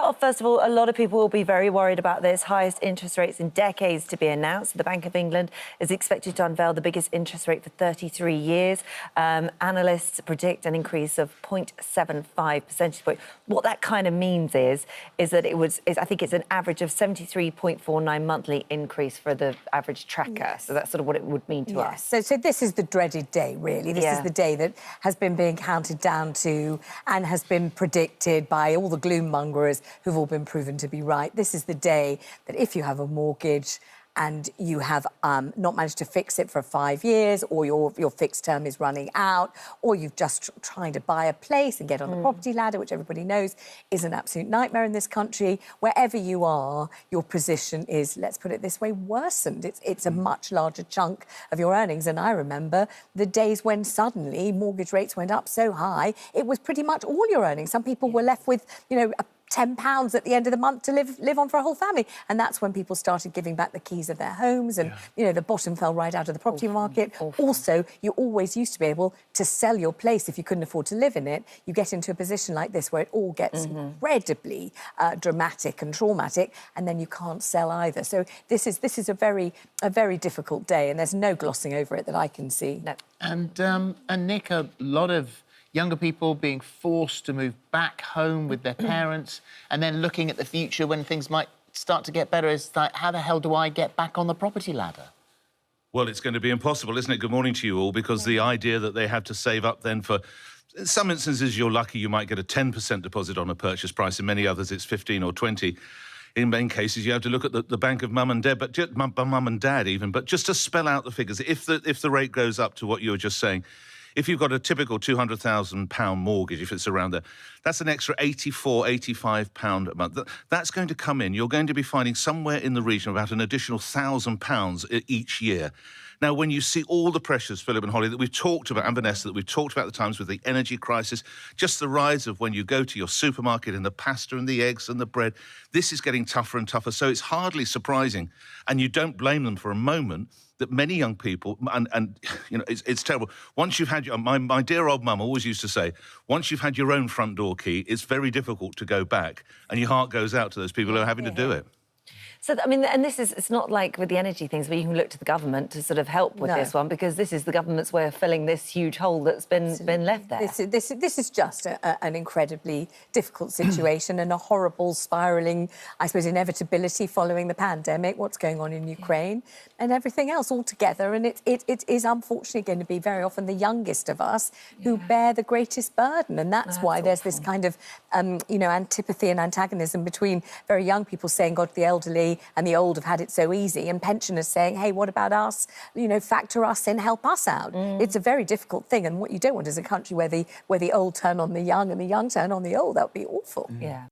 Start off, first of all, a lot of people will be very worried about this. Highest interest rates in decades to be announced. The Bank of England is expected to unveil the biggest interest rate for 33 years. Analysts predict an increase of 0.75 percentage point. What that kind of means is that I think it's an average of 73.49 monthly increase for the average tracker. Yes. So that's sort of what it would mean to us. So this is the dreaded day, really. This is the day that has been being counted down to and has been predicted by all the gloom mongers who've all been proven to be right. This is the day that if you have a mortgage and you have not managed to fix it for 5 years, or your fixed term is running out, or you've just trying to buy a place and get on the property ladder, which everybody knows is an absolute nightmare in this country. Wherever you are, your position is, let's put it this way, worsened. It's a much larger chunk of your earnings. And I remember the days when suddenly mortgage rates went up so high, it was pretty much all your earnings. Some people were left with, you know, £10 at the end of the month to live on for a whole family. And that's when people started giving back the keys of their homes and, you know, the bottom fell right out of the property market. Also, you always used to be able to sell your place if you couldn't afford to live in it. You get into a position like this where it all gets incredibly dramatic and traumatic, and then you can't sell either. So this is a very difficult day, and there's no glossing over it that I can see. No. And Nick, a lot of younger people being forced to move back home with their parents and then looking at the future when things might start to get better. Is like, how the hell do I get back on the property ladder? Well, it's going to be impossible, isn't it? Good morning to you all, because the idea that they have to save up then for... In some instances, you're lucky you might get a 10% deposit on a purchase price. In many others, it's 15 or 20. In many cases, you have to look at the bank of mum and dad, but just, mum and dad even. But just to spell out the figures, if the rate goes up to what you were just saying, if you've got a typical £200,000 mortgage, if it's around there, that's an extra £84, £85 a month. That's going to come in. You're going to be finding somewhere in the region of about an additional £1,000 each year. Now, when you see all the pressures, Phillip and Holly, that we've talked about, and Vanessa, that we've talked about the times with the energy crisis, just the rise of when you go to your supermarket and the pasta and the eggs and the bread, this is getting tougher and tougher. So it's hardly surprising, and you don't blame them for a moment, that many young people, and you know, it's terrible. Once you've had my dear old mum always used to say, once you've had your own front door key, it's very difficult to go back, and your heart goes out to those people who are having to do it. So, I mean, and it's not like with the energy things where you can look to the government to sort of help with this one, because this is the government's way of filling this huge hole that's been left there. This is just an incredibly difficult situation and a horrible spiralling, I suppose, inevitability following the pandemic, what's going on in Ukraine and everything else all together. And it is unfortunately going to be very often the youngest of us who bear the greatest burden. And that's why there's this kind of, you know, antipathy and antagonism between very young people saying, God, the elderly and the old have had it so easy, and pensioners saying, hey, what about us? You know, factor us in, help us out. It's a very difficult thing, and what you don't want is a country where the old turn on the young and the young turn on the old. That would be awful. Yeah.